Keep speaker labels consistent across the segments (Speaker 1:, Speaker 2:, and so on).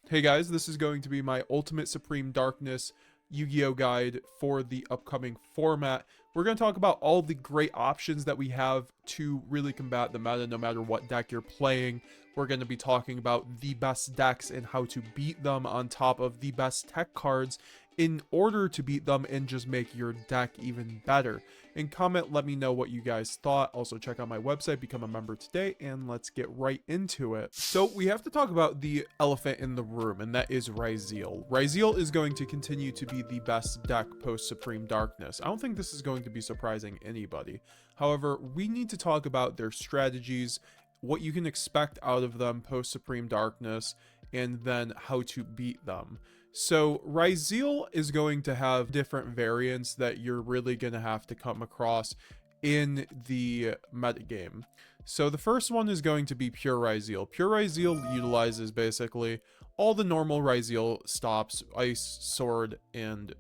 Speaker 1: Hey guys, this is going to be my Ultimate Supreme Darkness Yu-Gi-Oh guide for the upcoming format. We're going to talk about all the great options that we have to really combat the meta no matter what deck you're playing. We're going to be talking about the best decks and how to beat them on top of the best tech cards in order to beat them and just make your deck even better. And comment, let me know what you guys thought. Also check out my website, become a member today, and let's get right into it. So we have to talk about the elephant in the room, and that is Ryzeal. Ryzeal is going to continue to be the best deck post Supreme Darkness. I don't think this is going to be surprising anybody. However, we need to talk about their strategies, what you can expect out of them post Supreme Darkness, and then how to beat them. So Ryzeal is going to have different variants that you're really going to have to come across in the metagame. So the first one is going to be Pure Ryzeal. Pure Ryzeal utilizes basically all the normal Ryzeal stops, Ice, Sword, and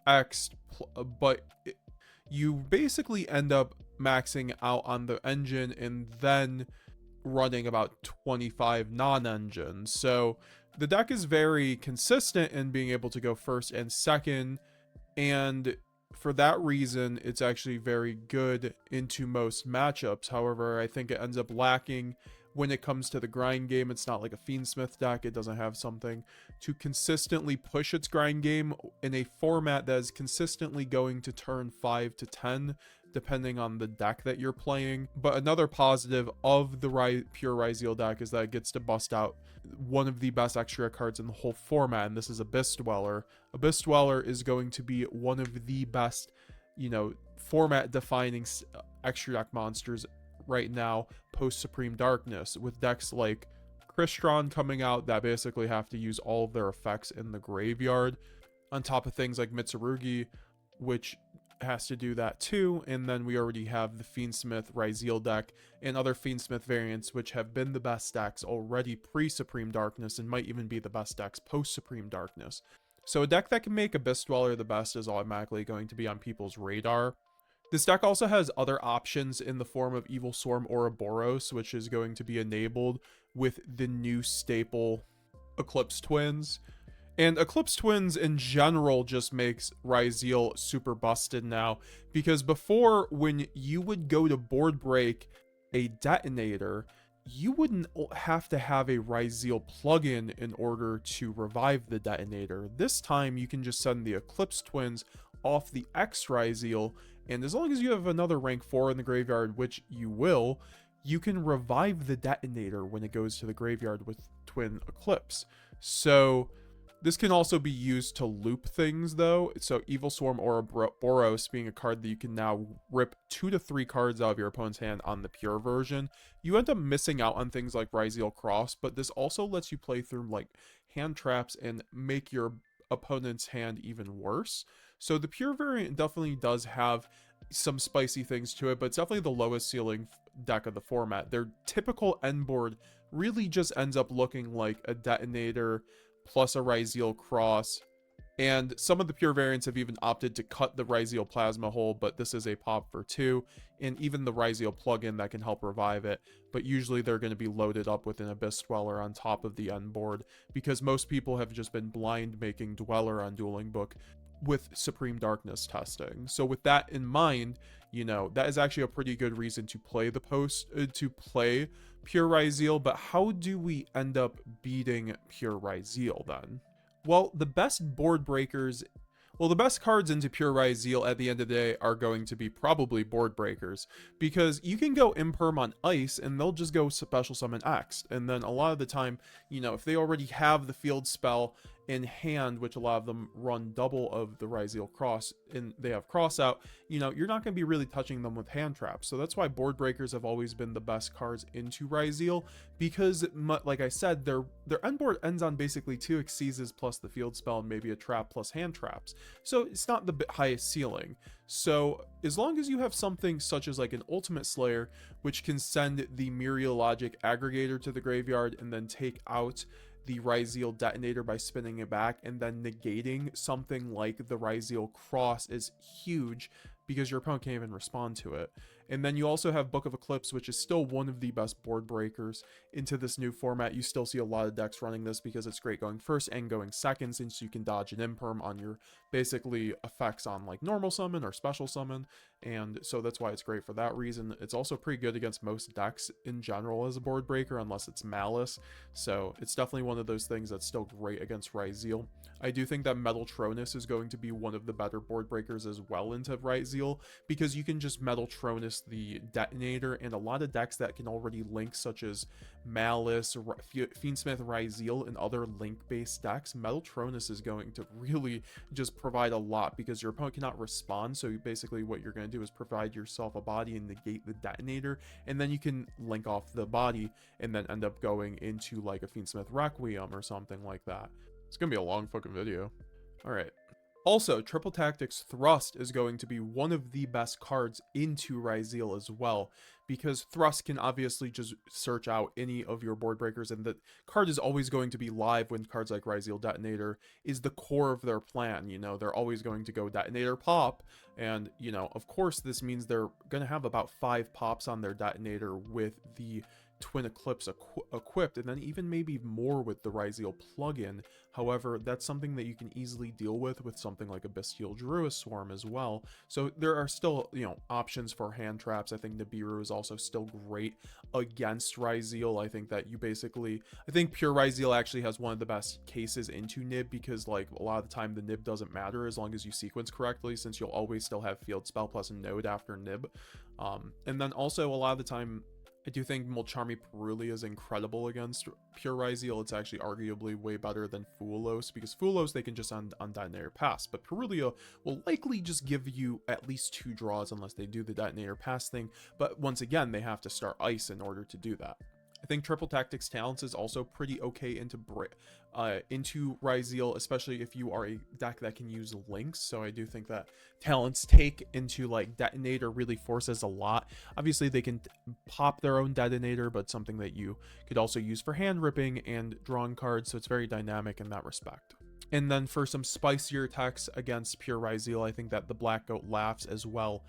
Speaker 1: X, but you basically end up maxing out on the engine and then running about 25 non-engines. So the deck is very consistent in being able to go first and second, and for that reason it's actually very good into most matchups. However, I think it ends up lacking when it comes to the grind game. It's not like a Fiendsmith deck. It doesn't have something to consistently push its grind game in a format that is consistently going to turn 5 to 10 depending on the deck that you're playing. But another positive of the Pure Ryzeal deck is that it gets to bust out one of the best extra cards in the whole format, and this is Abyss Dweller. Abyss Dweller is going to be one of the best, format defining extra deck monsters right now post Supreme Darkness, with decks like Crystron coming out that basically have to use all of their effects in the graveyard, on top of things like Mitsurugi, which has to do that too. And then we already have the Fiendsmith Ryzeal deck and other Fiendsmith variants, which have been the best decks already pre-Supreme Darkness and might even be the best decks post-Supreme Darkness. So a deck that can make Abyss Dweller the best is automatically going to be on people's radar. This deck also has other options in the form of Evil Swarm Ouroboros, which is going to be enabled with the new staple Eclipse Twins. And Eclipse Twins in general just makes Ryzeal super busted now, because before, when you would go to board break a detonator, you wouldn't have to have a Ryzeal plugin in order to revive the detonator. This time you can just send the Eclipse Twins off the X Ryzeal, and as long as you have another rank 4 in the graveyard, which you will, you can revive the detonator when it goes to the graveyard with Twin Eclipse. So this can also be used to loop things though. So Evil Swarm Ouroboros being a card that you can now rip 2 to 3 cards out of your opponent's hand on the pure version. You end up missing out on things like Ryzeal Cross, but this also lets you play through like hand traps and make your opponent's hand even worse. So the pure variant definitely does have some spicy things to it, but it's definitely the lowest ceiling deck of the format. Their typical end board really just ends up looking like a detonator plus a Ryzeal Cross, and some of the pure variants have even opted to cut the Ryzeal Plasma hole, but this is a pop for 2, and even the Ryzeal plugin that can help revive it, but usually they're going to be loaded up with an Abyss Dweller on top of the end board, because most people have just been blind making Dweller on Dueling Book with Supreme Darkness testing. So with that in mind, that is actually a pretty good reason to play Pure Ryzeal. But how do we end up beating Pure Ryzeal then? Well, the best cards into Pure Ryzeal at the end of the day are going to be probably board breakers, because you can go Imperm on Ice and they'll just go Special Summon X, and then a lot of the time, if they already have the field spell in hand, which a lot of them run double of the Ryzeal Cross and they have cross out, you're not going to be really touching them with hand traps. So that's why board breakers have always been the best cards into Ryzeal, because like I said, their end board ends on basically 2 Exceeds plus the field spell and maybe a trap plus hand traps. So it's not the highest ceiling. So as long as you have something such as like an Ultimate Slayer, which can send the Myriologic Aggregator to the graveyard and then take out the Ryzeal detonator by spinning it back, and then negating something like the Ryzeal Cross is huge, because your opponent can't even respond to it. And then you also have Book of Eclipse, which is still one of the best board breakers into this new format. You still see a lot of decks running this because it's great going first and going second, since you can dodge an imperm on your basically effects on like normal summon or special summon. And so that's why it's great for that reason. It's also pretty good against most decks in general as a board breaker, unless it's Malice. So it's definitely one of those things that's still great against Ryzeal. I do think that Metal Tronus is going to be one of the better board breakers as well into Ryzeal, because you can just Metal Tronus the detonator, and a lot of decks that can already link, such as Malice, Fiendsmith Ryzeal, and other link-based decks, Metal Tronus is going to really just provide a lot, because your opponent cannot respond. So basically what you're going to do is provide yourself a body and negate the detonator, and then you can link off the body and then end up going into like a Fiendsmith Requiem or something like that. It's gonna be a long fucking video. All right. Also, Triple Tactics Thrust is going to be one of the best cards into Ryzeal as well, because Thrust can obviously just search out any of your board breakers, and the card is always going to be live when cards like Ryzeal Detonator is the core of their plan. You know, they're always going to go Detonator Pop, and, you know, of course, this means they're going to have about 5 pops on their Detonator with the Twin Eclipse equipped, and then even maybe more with the Ryzeal plugin. However, that's something that you can easily deal with something like a Bestial Druid Swarm as well. So there are still, you know, options for hand traps. I think Nibiru is also still great against Ryzeal. I think that I think Pure Ryzeal actually has one of the best cases into Nib, because like a lot of the time the Nib doesn't matter as long as you sequence correctly, since you'll always still have Field Spell plus a Node after Nib. And then also a lot of the time, I do think Mulcharmy Purrely is incredible against Pure Ryzeal. It's actually arguably way better than Fuwalos, because Fuwalos they can just Detonator Pass, but Purrely will likely just give you at least 2 draws unless they do the Detonator Pass thing, but once again, they have to start Ice in order to do that. I think Triple Tactics Talents is also pretty okay into Ryzeal, especially if you are a deck that can use links. So I do think that Talents take into like Detonator really forces a lot. Obviously they can pop their own Detonator, but something that you could also use for hand ripping and drawing cards, so it's very dynamic in that respect. And then for some spicier attacks against Pure Ryzeal, I think that the Black Goat Laughs as well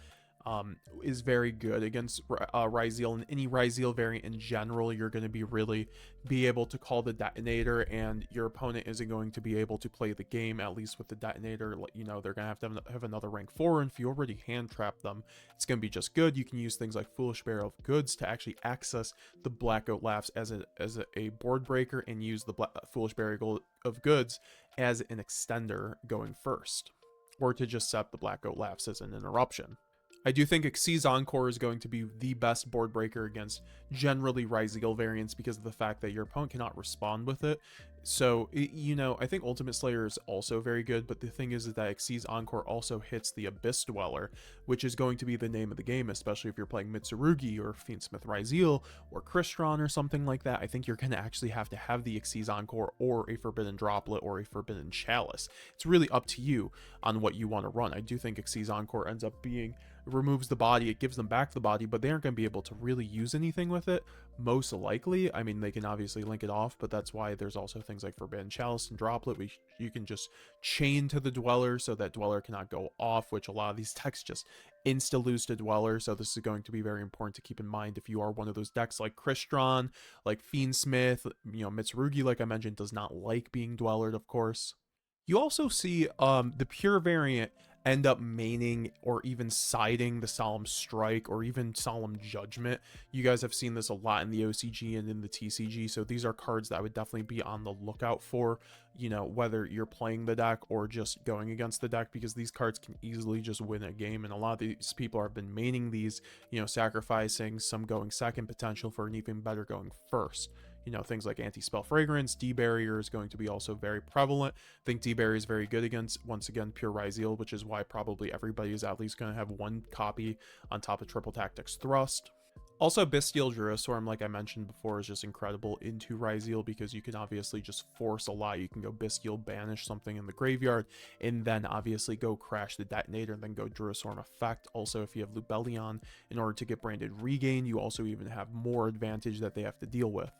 Speaker 1: is very good against Ryzeal, and any Ryzeal variant in general. You're going to be able to call the Detonator, and your opponent isn't going to be able to play the game, at least with the Detonator. You know, they're going to have another rank 4, and if you already hand trap them, it's going to be just good. You can use things like Foolish Barrel of Goods to actually access the Black Goat Laughs as a board breaker, and use the Foolish Barrel of Goods as an extender going first, or to just set the Black Goat Laughs as an interruption. I do think Xyz Encore is going to be the best board breaker against generally Ryzeal variants, because of the fact that your opponent cannot respond with it. So, you know, I think Ultimate Slayer is also very good, but the thing is that Xyz Encore also hits the Abyss Dweller, which is going to be the name of the game, especially if you're playing Mitsurugi or Fiendsmith Ryzeal or Crystron or something like that. I think you're going to actually have the Xyz Encore or a Forbidden Droplet or a Forbidden Chalice. It's really up to you on what you want to run. I do think Xyz Encore ends up being, removes the body, it gives them back the body, but they aren't going to be able to really use anything with it, most likely. I mean, they can obviously link it off, but that's why there's also things like Forbidden Chalice and Droplet. You can just chain to the Dweller, so that Dweller cannot go off, which a lot of these decks just insta lose to Dweller. So this is going to be very important to keep in mind if you are one of those decks like Crystron, like Fiendsmith. You know, Mitsurugi, like I mentioned, does not like being Dwellered, of course. You also see the pure variant end up maining or even siding the Solemn Strike or even Solemn Judgment. You guys have seen this a lot in the OCG and in the TCG, so these are cards that I would definitely be on the lookout for, you know, whether you're playing the deck or just going against the deck, because these cards can easily just win a game, and a lot of these people have been maining these, you know, sacrificing some going second potential for an even better going first. You know, things like Anti-Spell Fragrance, D-Barrier is going to be also very prevalent. I think D-Barrier is very good against, once again, Pure Ryzeal, which is why probably everybody is at least going to have one copy on top of Triple Tactics Thrust. Also, Bestial Druid Swarm, like I mentioned before, is just incredible into Ryzeal, because you can obviously just force a lot. You can go Bestial, banish something in the graveyard, and then obviously go crash the Detonator, and then go Druid Swarm effect. Also, if you have Lubellion, in order to get branded Regain, you also even have more advantage that they have to deal with.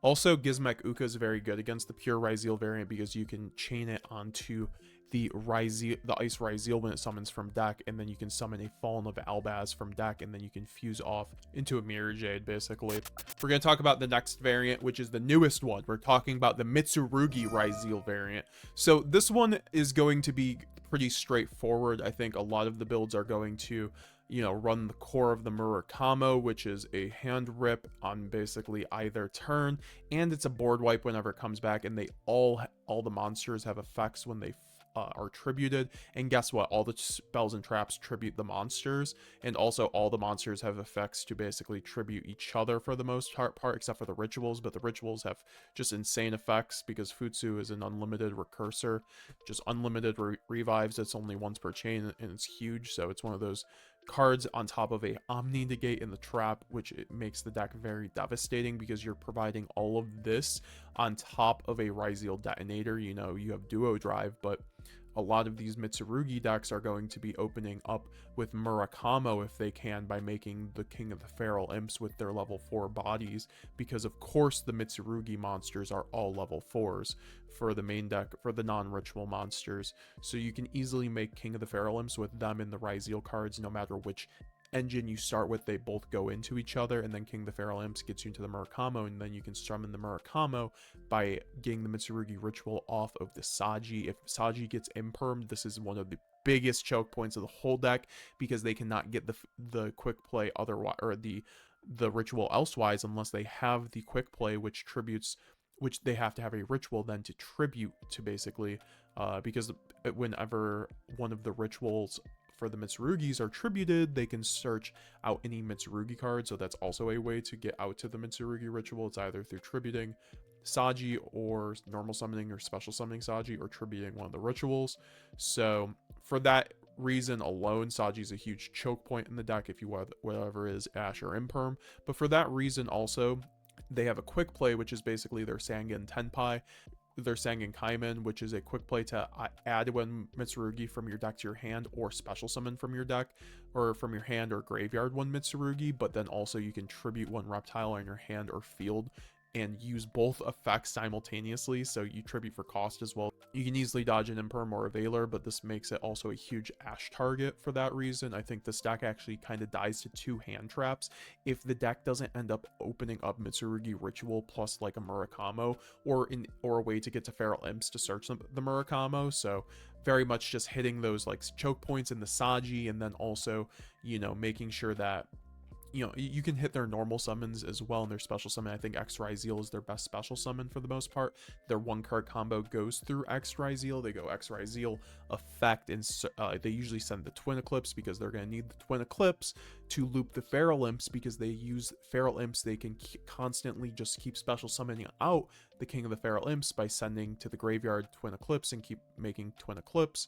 Speaker 1: Also, Gizmek Uka is very good against the Pure Ryzeal variant, because you can chain it onto the Ice Ryzeal when it summons from deck, and then you can summon a Fallen of Albaz from deck, and then you can fuse off into a Mirror Jade, basically. We're going to talk about the next variant, which is the newest one. We're talking about the Mitsurugi Ryzeal variant. So this one is going to be pretty straightforward. I think a lot of the builds are going to, you know, run the core of the Murakamo, which is a hand rip on basically either turn, and it's a board wipe whenever it comes back, and they all the monsters have effects when they are tributed. And guess what, all the spells and traps tribute the monsters, and also all the monsters have effects to basically tribute each other for the most part, except for the rituals. But the rituals have just insane effects because Futsu is an unlimited recursor, just unlimited revives. It's only once per chain, and it's huge, so it's one of those cards on top of a Omni Negate in the trap, which it makes the deck very devastating because you're providing all of this on top of a Ryzeal detonator. You know, you have duo drive, but a lot of these Mitsurugi decks are going to be opening up with Murakamo if they can, by making the King of the Feral Imps with their level 4 bodies, because of course the Mitsurugi monsters are all level 4s for the main deck, for the non-ritual monsters. So you can easily make King of the Feral Imps with them in the Ryzeal cards. No matter which engine you start with, they both go into each other, and then King of the Feral Imps gets you into the Murakamo, and then you can summon the Murakamo by getting the Mitsurugi ritual off of the Saji. If Saji gets impermed, this is one of the biggest choke points of the whole deck, because they cannot get the quick play otherwise, or the ritual elsewise, unless they have the quick play, which they have to have a ritual then to tribute to, basically, because whenever one of the rituals for the Mitsurugis are tributed, they can search out any Mitsurugi card. So that's also a way to get out to the Mitsurugi ritual. It's either through tributing Saji, or normal summoning or special summoning Saji, or tributing one of the rituals. So for that reason alone, Saji is a huge choke point in the deck if you whatever is Ash or Imperm. But for that reason also, they have a quick play, which is basically their Sangen Tenpai, their Sangen Kaiman, which is a quick play to add one Mitsurugi from your deck to your hand, or special summon from your deck, or from your hand or graveyard one Mitsurugi. But then also you can tribute one reptile on your hand or field and use both effects simultaneously, so you tribute for cost as well. You can easily dodge an Imperm or a Veiler, but this makes it also a huge Ash target for that reason. I think this deck actually kind of dies to 2 hand traps if the deck doesn't end up opening up Mitsurugi Ritual plus like a Murakamo, or a way to get to Feral Imps to search the Murakamo. So very much just hitting those like choke points in the Saji, and then also, you know, making sure that, you know, you can hit their normal summons as well, and their special summon. I think X Ryzeal is their best special summon for the most part. Their 1-card combo goes through X Ryzeal. They go X Ryzeal effect, and they usually send the Twin Eclipse, because they're going to need the Twin Eclipse to loop the Feral Imps, because they use Feral Imps. They can constantly just keep special summoning out the King of the Feral Imps by sending to the graveyard Twin Eclipse and keep making Twin Eclipse.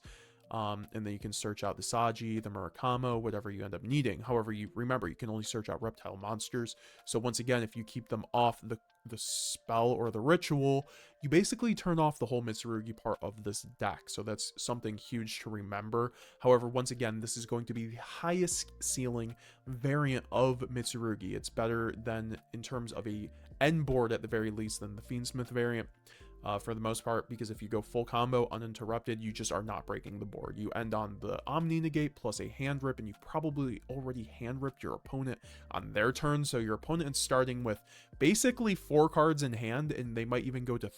Speaker 1: And then you can search out the Saji, the Murakamo, whatever you end up needing. However, you remember, you can only search out reptile monsters. So once again, if you keep them off the spell or the ritual, you basically turn off the whole Mitsurugi part of this deck. So that's something huge to remember. However, once again, this is going to be the highest ceiling variant of Mitsurugi. It's better than, in terms of a end board at the very least, than the Fiendsmith variant. For the most part, because if you go full combo uninterrupted, you just are not breaking the board. You end on the Omni Negate plus a hand rip, and you probably already hand ripped your opponent on their turn. So your opponent is starting with basically 4 cards in hand, and they might even go to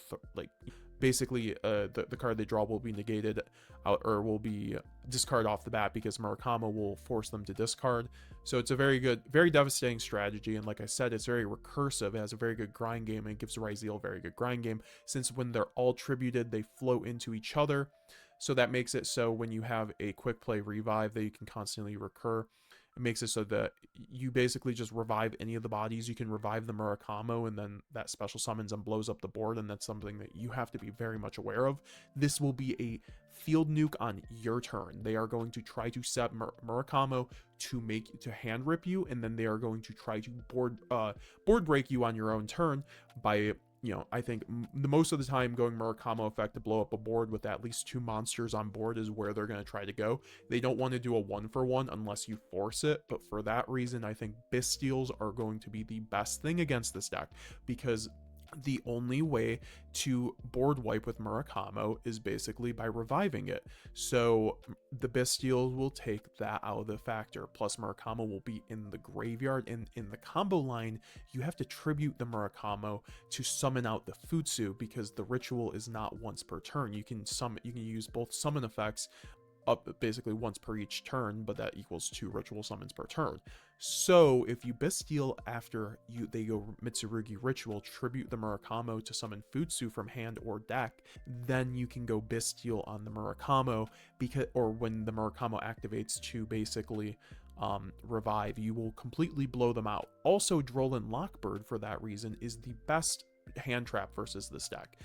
Speaker 1: basically the card they draw will be negated out, or will be discard off the bat, because Murakamo will force them to discard. So it's a very good, very devastating strategy, and like I said, it's very recursive. It has a very good grind game, and it gives Ryzeal a very good grind game, since when they're all tributed, they flow into each other. So that makes it so when you have a quick play revive that you can constantly recur, it makes it so that you basically just revive any of the bodies. You can revive the Murakamo, and then that special summons and blows up the board, and that's something that you have to be very much aware of. This will be a field nuke on your turn. They are going to try to set Murakamo to hand rip you, and then they are going to try to board break you on your own turn by, you know, I think the most of the time going Murakamo effect to blow up a board with at least 2 monsters on board is where they're going to try to go. They don't want to do a 1-for-1 unless you force it, but for that reason, I think Bystials are going to be the best thing against this deck, because The only way to board wipe with Murakamo is basically by reviving it. So the Bestial will take that out of the factor. Plus Murakamo will be in the graveyard. And in the combo line, you have to tribute the Murakamo to summon out the Futsu, because the ritual is not once per turn. You can use both summon effects up basically once per each turn, but that equals 2 ritual summons per turn. So if you Bestial after they go Mitsurugi Ritual, tribute the Murakamo to summon Futsu from hand or deck, then you can go Bestial on the Murakamo, or when the Murakamo activates to basically revive, you will completely blow them out. Also, Droll Lockbird, for that reason, is the best hand trap versus this deck.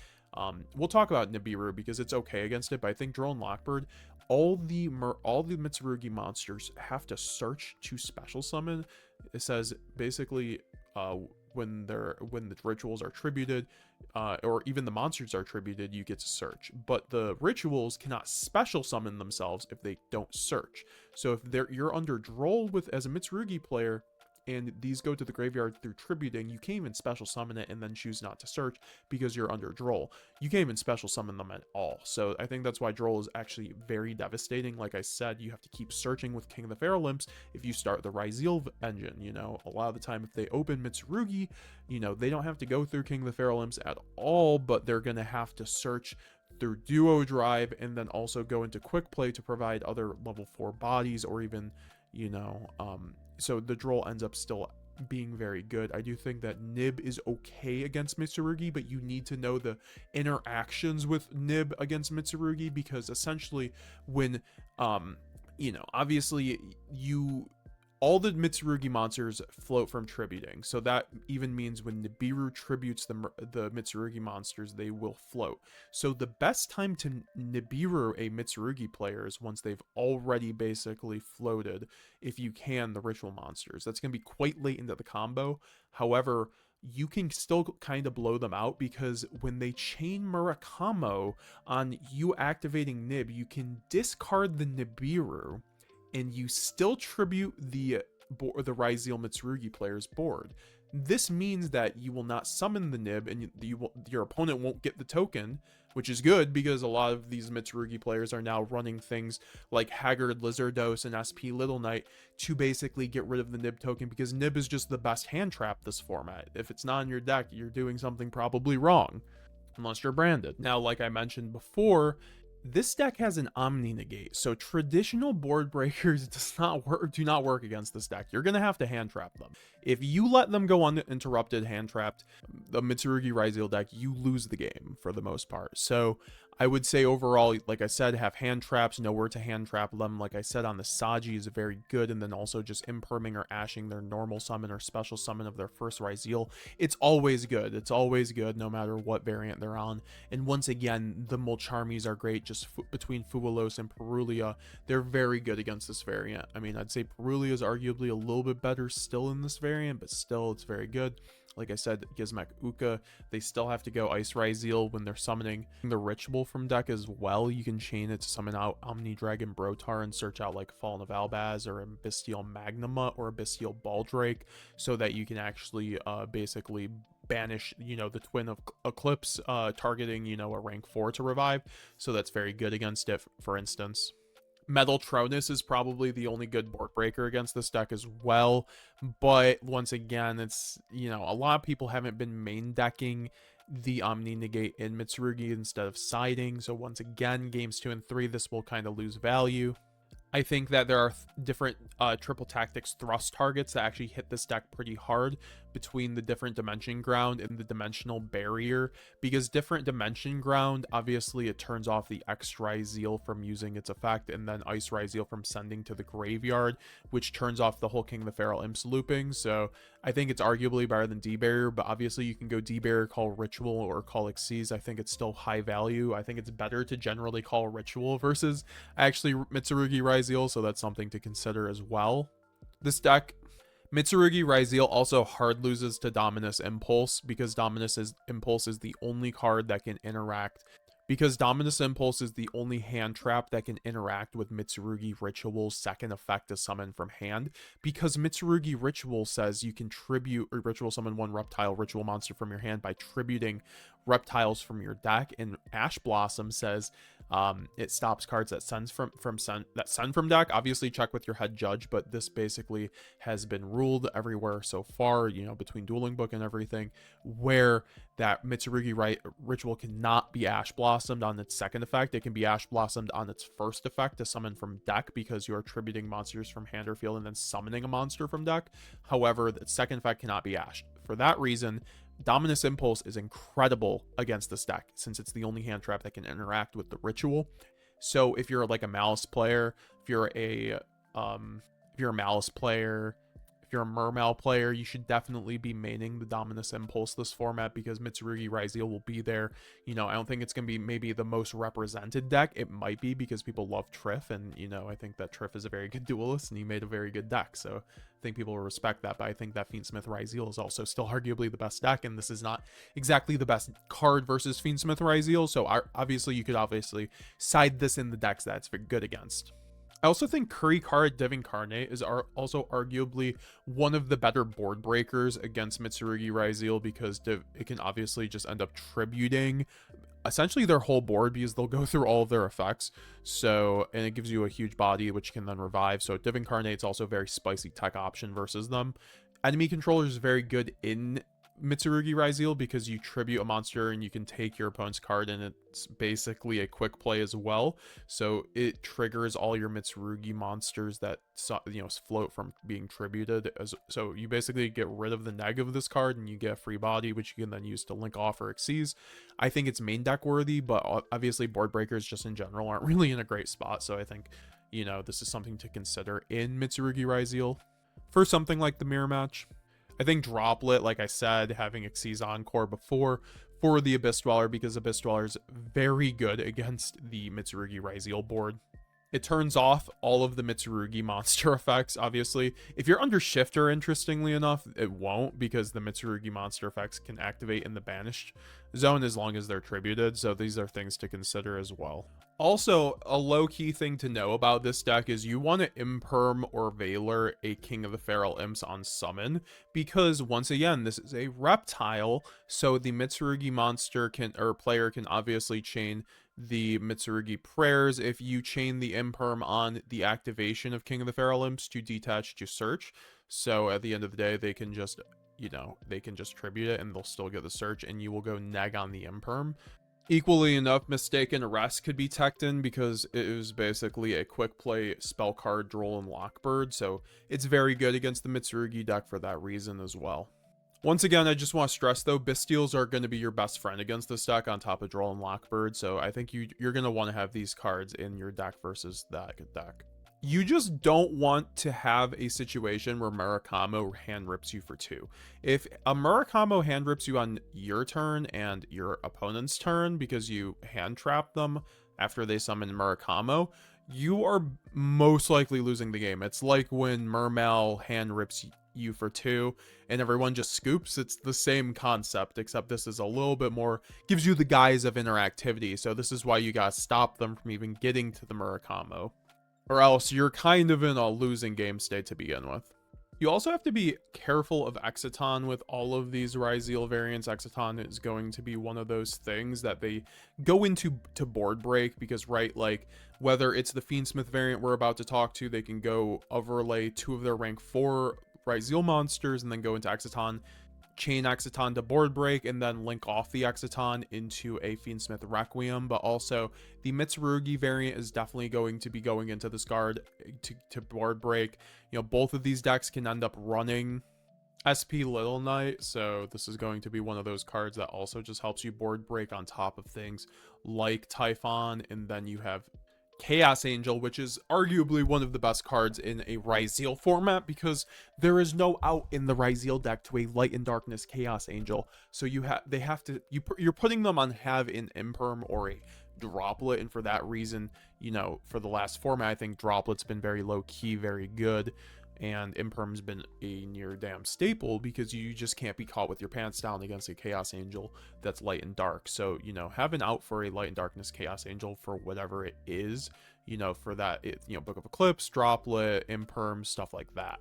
Speaker 1: We'll talk about Nibiru because it's okay against it, but I think Droll Lockbird, all the Mitsurugi monsters have to search to special summon. It says basically when the rituals are tributed, or even the monsters are tributed, you get to search. But the rituals cannot special summon themselves if they don't search. So if you're under Droll as a Mitsurugi player, and these go to the graveyard through tributing, you can't even special summon it and then choose not to search because you're under Droll. You can't even special summon them at all. So I think that's why Droll is actually very devastating. Like I said, you have to keep searching with King of the Feral Imps if you start the Ryzeal engine. You know, a lot of the time if they open Mitsurugi, you know, they don't have to go through King of the Feral Imps at all, but they're going to have to search through Duo Drive and then also go into Quick Play to provide other level 4 bodies, or even, you know, so the Droll ends up still being very good. I do think that Nib is okay against Mitsurugi, but you need to know the interactions with Nib against Mitsurugi, because essentially when, you know, obviously all the Mitsurugi monsters float from tributing. So that even means when Nibiru tributes the Mitsurugi monsters, they will float. So the best time to Nibiru a Mitsurugi player is once they've already basically floated, if you can, the ritual monsters. That's going to be quite late into the combo. However, you can still kind of blow them out, because when they chain Murakamo on you activating Nib, you can discard the Nibiru and you still tribute the Ryzeal Mitsurugi player's board. This means that you will not summon the Nib, and your opponent won't get the token, which is good because a lot of these Mitsurugi players are now running things like Haggard Lizardos and SP Little Knight to basically get rid of the Nib token, because Nib is just the best hand trap this format. If it's not in your deck, you're doing something probably wrong, unless you're branded. Now, like I mentioned before, this deck has an Omni Negate, so traditional board breakers do not work against this deck. You're going to have to hand trap them. If you let them go uninterrupted hand trapped, the Mitsurugi Ryzeal deck, you lose the game for the most part. So I would say overall, like I said, have hand traps, know where to hand trap them. Like I said, on the Saji is very good, and then also just imperming or ashing their normal summon or special summon of their first Ryzeal. It's always good. It's always good no matter what variant they're on. And once again, the Mulcharmies are great just between Fuwalos and purrely. They're very good against this variant. I mean, I'd say purrely is arguably a little bit better still in this variant, but still it's very good. Like I said, Gizmek Uka, they still have to go Ice Ryzeal when they're summoning the ritual from deck as well. You can chain it to summon out Omni Dragon Brotar and search out like Fallen of Albaz or a Bestial Magnuma or a Bestial Baldrake, so that you can actually basically banish, you know, the Twin of Eclipse, targeting, you know, a rank 4 to revive. So that's very good against it, for instance. Metal Tronus is probably the only good board breaker against this deck as well, but once again, it's, you know, a lot of people haven't been main decking the Omni Negate in Mitsurugi instead of siding, so once again, games 2 and 3, this will kind of lose value. I think that there are different triple tactics thrust targets that actually hit this deck pretty hard between the different dimension ground and the dimensional barrier, because different dimension ground, obviously it turns off the X Ryzeal from using its effect, and then Ice Ryzeal from sending to the graveyard, which turns off the whole King of the Feral Imps looping. So I think it's arguably better than D-Barrier, but obviously you can go D-Barrier, call Ritual, or call Xyz. I think it's still high value. I think it's better to generally call Ritual versus actually Mitsurugi Ryzeal, so that's something to consider as well. This deck, Mitsurugi Ryzeal also hard loses to Dominus Impulse, because Dominus Impulse is the only card that can interact because Dominus Impulse is the only hand trap that can interact with Mitsurugi Ritual's second effect to summon from hand, because Mitsurugi Ritual says you can tribute or ritual summon one reptile ritual monster from your hand by tributing reptiles from your deck, and Ash Blossom says it stops cards that send from deck. Obviously check with your head judge, but this basically has been ruled everywhere so far, you know, between Dueling Book and everything, where that Mitsurugi Ritual cannot be Ash Blossomed on its second effect. It can be Ash Blossomed on its first effect to summon from deck, because you are tributing monsters from hand or field and then summoning a monster from deck. However, the second effect cannot be Ashed. For that reason, Dominus Impulse is incredible against this deck, since it's the only hand trap that can interact with the ritual. So if you're like a Malice player, if you're a Malice player, if you're a Mermail player, you should definitely be maining the Dominus Impulse this format, because Mitsurugi Ryzeal will be there. You know, I don't think it's going to be maybe the most represented deck. It might be because people love Triff, and, you know, I think that Triff is a very good duelist, and he made a very good deck, so I think people will respect that. But I think that Fiendsmith Ryzeal is also still arguably the best deck, and this is not exactly the best card versus Fiendsmith Ryzeal, so obviously you could side this in the decks that it's good against. I also think Kurikara Div Incarnate is also arguably one of the better board breakers against Mitsurugi Ryzeal, because it can obviously just end up tributing essentially their whole board, because they'll go through all of their effects. So, and it gives you a huge body, which can then revive. So Div Incarnate's also a very spicy tech option versus them. Enemy Controller is very good in Mitsurugi Ryzeal, because you tribute a monster and you can take your opponent's card, and it's basically a quick play as well. So it triggers all your Mitsurugi monsters that, you know, float from being tributed. So you basically get rid of the neg of this card, and you get a free body, which you can then use to link off or Xyz. I think it's main deck worthy, but obviously board breakers just in general aren't really in a great spot. So I think, you know, this is something to consider in Mitsurugi Ryzeal for something like the mirror match. I think Droplet, like I said, having Xyz Encore before for the Abyss Dweller, because Abyss Dweller is very good against the Mitsurugi Ryzeal board. It turns off all of the Mitsurugi monster effects, obviously. If you're under Shifter, interestingly enough, it won't, because the Mitsurugi monster effects can activate in the banished zone as long as they're tributed, so these are things to consider as well. Also, a low-key thing to know about this deck is you want to Imperm or Veiler a King of the Feral Imps on summon, because once again, this is a reptile, so the Mitsurugi monster player can obviously chain the Mitsurugi prayers if you chain the Imperm on the activation of King of the Feral Imps to detach to search. So at the end of the day, they can just, you know, they can just tribute it and they'll still get the search, and you will go neg on the Imperm. Equally enough, Mistaken Arrest could be teched in, because it is basically a quick play spell card, Droll, and Lockbird, so it's very good against the Mitsurugi deck for that reason as well. Once again, I just want to stress, though, Bystials are going to be your best friend against this deck on top of Droll and Lockbird, so I think you're going to want to have these cards in your deck versus that deck. You just don't want to have a situation where Murakamo hand rips you for 2. If a Murakamo hand rips you on your turn and your opponent's turn because you hand trap them after they summon Murakamo, you are most likely losing the game. It's like when Mermail hand rips you for 2 and everyone just scoops. It's the same concept, except this is a little bit more, gives you the guise of interactivity. So this is why you gotta stop them from even getting to the Murakamo, or else you're kind of in a losing game state to begin with. You also have to be careful of Exciton with all of these Ryzeal variants. Exciton is going to be one of those things that they go into board break, because, right, like, whether it's the Fiendsmith variant we're about to talk to, they can go overlay 2 of their rank 4 Ryzeal monsters and then go into Exciton, chain Exciton to board break, and then link off the Exciton into a Fiendsmith Requiem. But also the Mitsurugi variant is definitely going to be going into this card to board break. You know, both of these decks can end up running SP Little Knight, so this is going to be one of those cards that also just helps you board break on top of things like Typhon. And then you have Chaos Angel, which is arguably one of the best cards in a Ryzeal format, because there is no out in the Ryzeal deck to a Light and Darkness Chaos Angel. So you're putting them on have an Imperm or a Droplet, and for that reason, you know, for the last format, I think Droplet's been very low key, very good. and Imperm's been a near damn staple because you just can't be caught with your pants down against a Chaos Angel that's light and dark. So, you know, have an out for a light and darkness Chaos Angel for whatever it is, you know, for that, Book of Eclipse, Droplet, Imperm, stuff like that.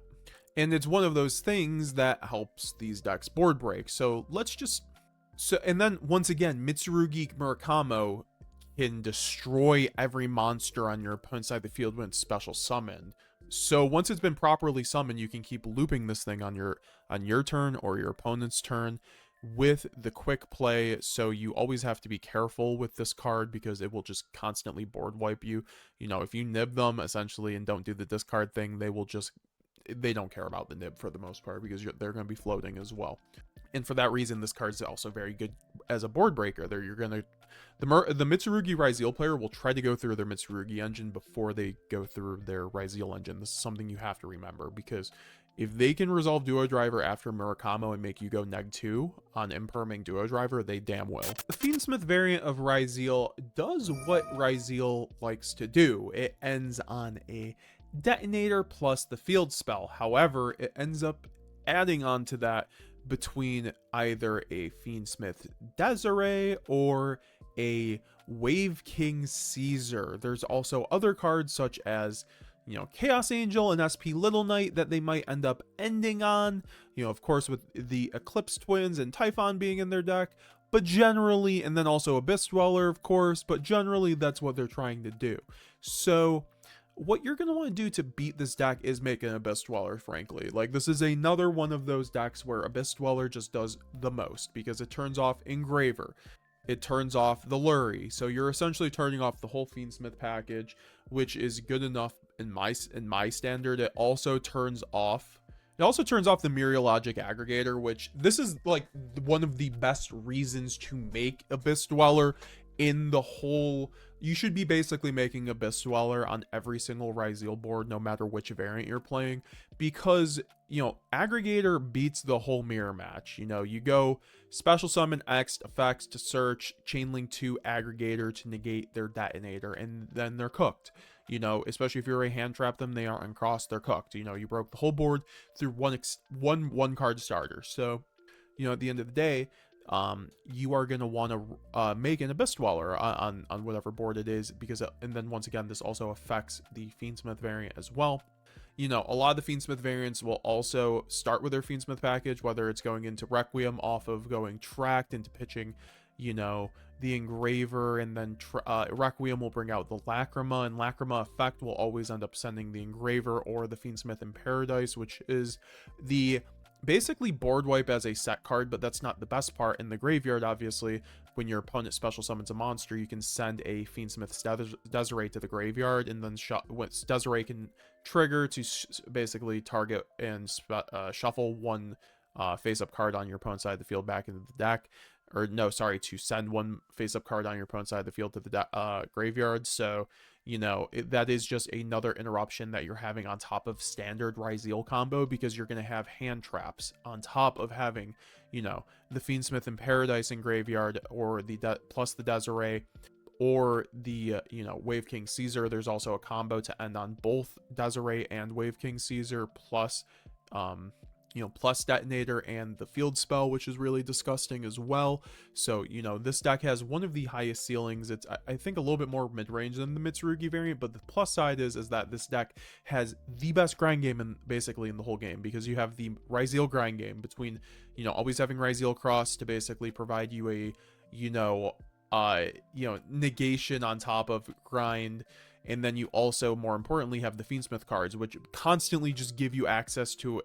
Speaker 1: And it's one of those things that helps these decks board break. So let's just, and then once again, Mitsurugi Murakamo can destroy every monster on your opponent's side of the field when it's special summoned. So once it's been properly summoned, you can keep looping this thing on your turn or your opponent's turn with the quick play. So you always have to be careful with this card because it will just constantly board wipe you. You know, if you nib them essentially and don't do the discard thing, they don't care about the nib for the most part because they're going to be floating as well. And for that reason, this card is also very good as a board breaker. The Mitsurugi Ryzeal player will try to go through their Mitsurugi engine before they go through their Ryzeal engine. This is something you have to remember because if they can resolve Duo Driver after Murakamo and make you go -2 on Imperming Duo Driver, they damn will. The Fiendsmith variant of Ryzeal does what Ryzeal likes to do. It ends on a detonator plus the field spell. However, it ends up adding on to that between either a Fiendsmith Desiree or a Wave King Caesar. There's also other cards such as, you know, Chaos Angel and SP Little Knight that they might end up ending on, you know, of course with the Eclipse Twins and Typhon being in their deck, but generally, and then also Abyss Dweller, of course, but generally that's what they're trying to do. So what you're going to want to do to beat this deck is make an Abyss Dweller, frankly. Like, this is another one of those decks where Abyss Dweller just does the most because it turns off Engraver. It turns off the Lurie. So you're essentially turning off the whole Fiendsmith package, which is good enough in my standard. It also turns off the Myriologic Aggregator, which this is like one of the best reasons to make Abyss Dweller in the whole. You should be basically making Abyss Dweller on every single Ryzeal board, no matter which variant you're playing, because, you know, Aggregator beats the whole mirror match. You know, you go special summon X effects to search, chainlink to Aggregator to negate their detonator, and then they're cooked. You know, especially if you're a hand trap them, they aren't uncrossed, they're cooked. You know, you broke the whole board through one card starter. So, you know, at the end of the day, you are going to want to make an Abyss Dweller on whatever board it is, because and then once again, this also affects the Fiendsmith variant as well. You know, a lot of the Fiendsmith variants will also start with their Fiendsmith package, whether it's going into Requiem off of going Tracked into pitching, you know, the Engraver, and then Requiem will bring out the Lacrima, and Lacrima effect will always end up sending the Engraver or the Fiendsmith in Paradise, which is the basically board wipe as a set card, but that's not the best part. In the graveyard, obviously, when your opponent special summons a monster, you can send a Fiendsmith Desiree to the graveyard, and then Desiree can trigger to basically target and shuffle one face-up card on your opponent's side of the field back into the deck. Or no, sorry, to send one face-up card on your opponent's side of the field to the graveyard. So, you know, that is just another interruption that you're having on top of standard Ryzeal combo, because you're going to have hand traps on top of having, you know, the Fiendsmith in Paradise in graveyard, or the plus the Desiree, or the, you know, Wave King Caesar. There's also a combo to end on both Desiree and Wave King Caesar, plus, you know, plus detonator and the field spell, which is really disgusting as well. So, you know, this deck has one of the highest ceilings. It's, I think, a little bit more mid-range than the Mitsurugi variant, but the plus side is that this deck has the best grind game basically in the whole game, because you have the Ryzeal grind game between, you know, always having Ryzeal cross to basically provide you a, you know, negation on top of grind. And then you also, more importantly, have the Fiendsmith cards, which constantly just give you access to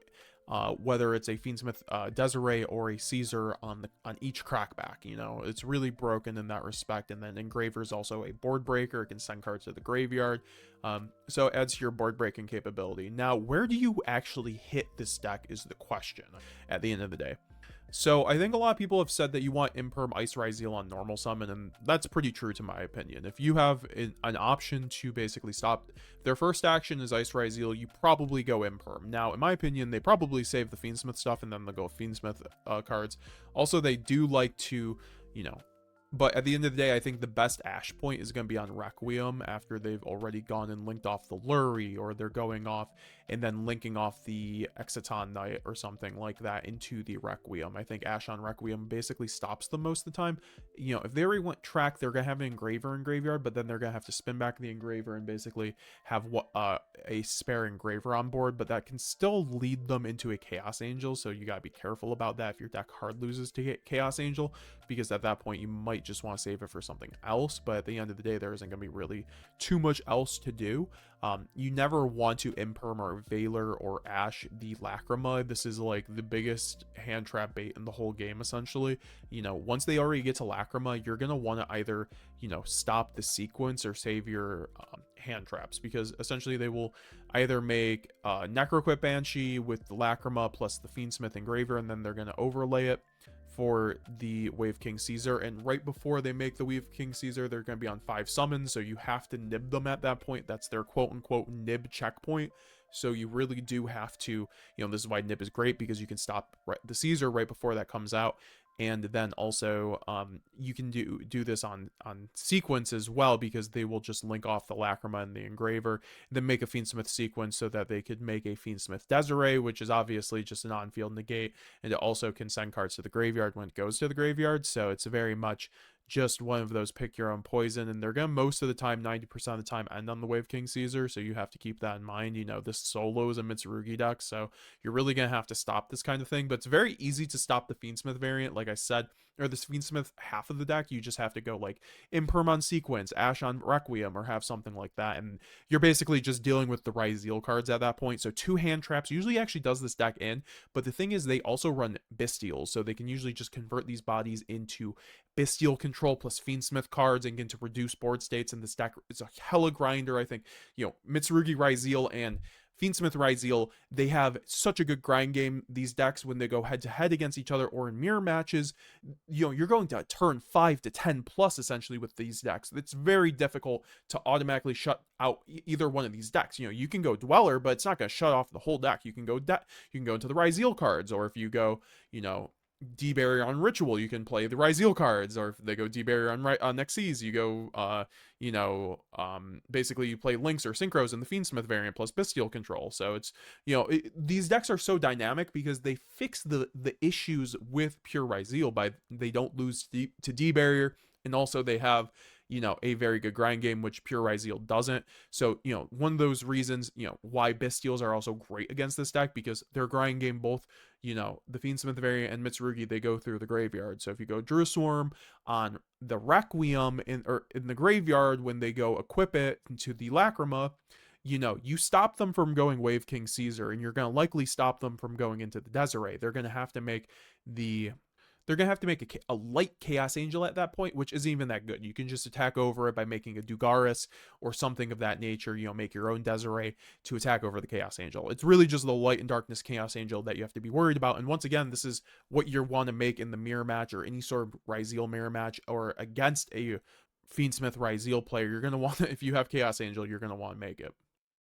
Speaker 1: whether it's a Fiendsmith Desiree or a Caesar on each crackback. You know, it's really broken in that respect. And then Engraver is also a board breaker. It can send cards to the graveyard. So it adds to your board breaking capability. Now, where do you actually hit this deck is the question at the end of the day. So I think a lot of people have said that you want Imperm Ice Ryzeal on normal summon, and that's pretty true to my opinion. If you have an option to basically stop their first action is Ice Ryzeal, you probably go Imperm. Now, in my opinion, they probably save the Fiendsmith stuff and then they'll go Fiendsmith cards. Also, they do like to, you know, But at the end of the day, I think the best Ash point is going to be on Requiem after they've already gone and linked off the Luri, or they're going off and then linking off the Exciton Knight or something like that into the Requiem. I think Ash on Requiem basically stops them most of the time. You know, if they already went track, they're going to have an Engraver in Graveyard, but then they're going to have to spin back the Engraver and basically have a spare Engraver on board, but that can still lead them into a Chaos Angel, so you got to be careful about that if your deck hard loses to get Chaos Angel, because at that point you might just want to save it for something else. But at the end of the day, there isn't going to be really too much else to do. You never want to Imperm or Veiler or Ash the Lacrima. This is like the biggest hand trap bait in the whole game, essentially. You know, once they already get to Lacrima, you're going to want to either, you know, stop the sequence or save your hand traps, because essentially they will either make Necroquip Banshee with the Lacrima plus the Fiendsmith Engraver, and then they're going to overlay it for the Wave King Caesar, and right before they make the Wave King Caesar, they're going to be on 5 summons, so you have to nib them at that point. That's their quote-unquote nib checkpoint. So you really do have to, you know, this is why nib is great, because you can stop the Caesar right before that comes out. And then also you can do this on sequence as well, because they will just link off the Lacrima and the Engraver, then make a Fiendsmith sequence so that they could make a Fiendsmith Desiree, which is obviously just an on-field negate, and it also can send cards to the graveyard when it goes to the graveyard. So it's very much just one of those pick your own poison, and they're gonna most of the time, 90% of the time, end on the Wave King Caesar, so you have to keep that in mind. You know, this solo is a Mitsurugi deck, so you're really gonna have to stop this kind of thing. But it's very easy to stop the Fiendsmith variant, like I said, or this Fiendsmith half of the deck. You just have to go like Imperm on Sequence, Ash on Requiem, or have something like that, and you're basically just dealing with the Ryzeal cards at that point. So 2 hand traps usually actually does this deck in, but the thing is they also run Bystials, so they can usually just convert these bodies into Bystial control plus Fiendsmith cards and get to reduce board states, and this deck is a hella grinder. I think, you know, Mitsurugi Ryzeal and Fiendsmith Ryzeal, they have such a good grind game, these decks, when they go head to head against each other or in mirror matches. You know, you're going to turn 5 to 10 plus essentially with these decks. It's very difficult to automatically shut out either one of these decks. You know, you can go Dweller, but it's not going to shut off the whole deck. You can go into the Ryzeal cards, or if you go, you know, D-Barrier on Ritual, you can play the Ryzeal cards, or if they go D-Barrier on Nexus, you go, you know, basically you play Lynx or Synchros in the Fiendsmith variant plus Bystial control. So it's, you know, these decks are so dynamic because they fix the issues with pure Ryzeal by they don't lose to D-Barrier, and also they have, you know, a very good grind game, which pure Ryzeal doesn't. So, you know, one of those reasons, you know, why Bystials are also great against this deck, because their grind game, both, you know, the Fiendsmith variant and Mitsurugi, they go through the graveyard. So if you go Druid Swarm on the Requiem in the graveyard, when they go equip it into the Lacrima, you know, you stop them from going Wave King Caesar, and you're going to likely stop them from going into the Desiree. They're going to have to make a light Chaos Angel at that point, which isn't even that good. You can just attack over it by making a Dugaris or something of that nature, you know, make your own Desiree to attack over the Chaos Angel. It's really just the light and darkness Chaos Angel that you have to be worried about. And once again, this is what you want to make in the mirror match or any sort of Ryzeal mirror match, or against a Fiendsmith Ryzeal player. You're going to want to, if you have Chaos Angel, you're going to want to make it.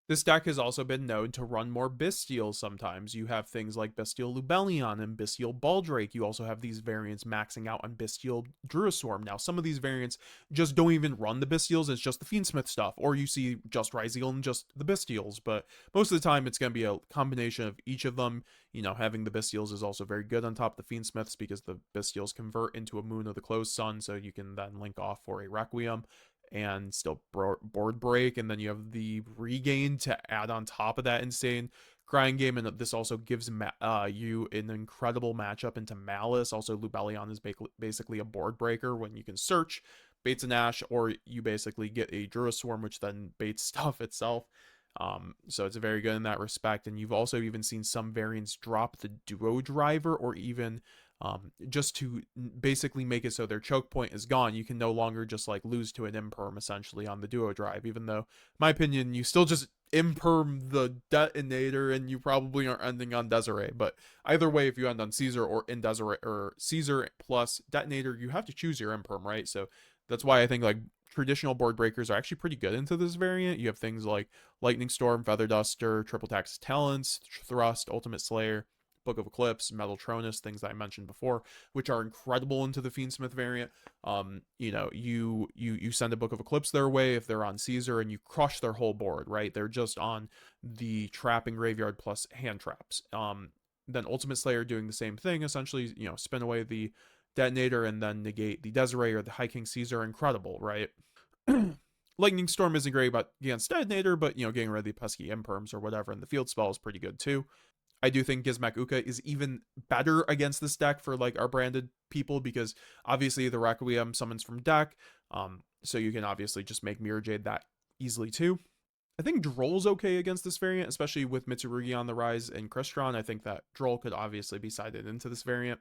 Speaker 1: This deck has also been known to run more Bystials sometimes. You have things like Bystial Lubellion and Bystial Baldrake. You also have these variants maxing out on Bystial Druiswarm. Now, some of these variants just don't even run the Bystials. It's just the Fiendsmith stuff. Or you see just Ryzeal and just the Bystials. But most of the time, it's going to be a combination of each of them. You know, having the Bystials is also very good on top of the Fiendsmiths, because the Bystials convert into a Moon of the Closed Sun, so you can then link off for a Requiem and still board break, and then you have the regain to add on top of that insane grind game. And this also gives you an incredible matchup into Malice. Also, Lubellion is basically a board breaker when you can search, baits an Ash, or you basically get a Druid Swarm, which then baits stuff itself. So it's very good in that respect. And you've also even seen some variants drop the Duo Driver, or even just to basically make it so their choke point is gone. You can no longer just like lose to an Imperm essentially on the Duo Drive, even though, in my opinion, you still just Imperm the detonator and you probably aren't ending on Desiree. But either way, if you end on Caesar or in Desiree, or Caesar plus detonator, you have to choose your Imperm, right? So that's why I think like traditional board breakers are actually pretty good into this variant. You have things like Lightning Storm, Feather Duster, Triple Tax Talents, Thrust, Ultimate Slayer, Book of Eclipse, Metaltronus, things that I mentioned before, which are incredible into the Fiendsmith variant. You know, you send a Book of Eclipse their way if they're on Caesar, and you crush their whole board, right? They're just on the trapping graveyard plus hand traps. Then Ultimate Slayer doing the same thing, essentially, you know, spin away the detonator and then negate the Desiree or the High King Caesar. Incredible, right? Lightning Storm isn't great against detonator, but, you know, getting rid of the pesky imperms or whatever in the field spell is pretty good too. I do think Gizmek Uka is even better against this deck for like our branded people, because obviously the Requiem summons from deck, so you can obviously just make Mirror Jade that easily too. I think Droll's okay against this variant, especially with Mitsurugi on the rise and Crystron. I think that Droll could obviously be sided into this variant.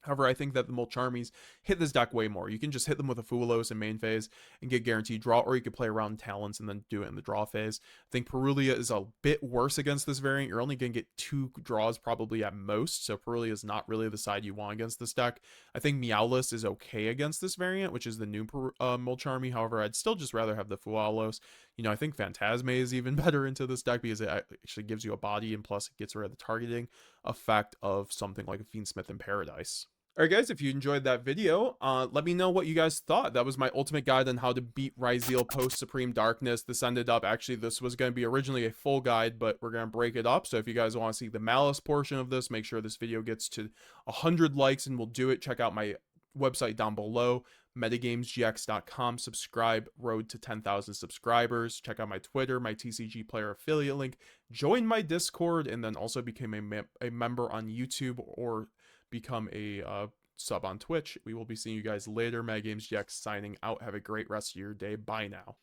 Speaker 1: However, I think that the Mulcharmies hit this deck way more. You can just hit them with a Fuwalos in main phase and get guaranteed draw, or you could play around talents and then do it in the draw phase. I think Purrely is a bit worse against this variant. You're only going to get 2 draws probably at most, so Purrely is not really the side you want against this deck. I think Meowless is okay against this variant, which is the new Mulcharmy. However, I'd still just rather have the Fuwalos. You know, I think Phantasme is even better into this deck because it actually gives you a body, and plus it gets rid of the targeting effect of something like a Fiendsmith in Paradise. Alright guys, if you enjoyed that video, let me know what you guys thought. That was my ultimate guide on how to beat Ryzeal post Supreme Darkness. This ended up, actually, this was going to be originally a full guide, but we're going to break it up. So if you guys want to see the Malice portion of this, make sure this video gets to 100 likes and we'll do it. Check out my website down below, MetaGamesGX.com. Subscribe, road to 10,000 subscribers. Check out my Twitter, my TCG Player affiliate link. Join my Discord, and then also become a member on YouTube, or become a sub on Twitch. We will be seeing you guys later. MetaGamesGX signing out. Have a great rest of your day. Bye now.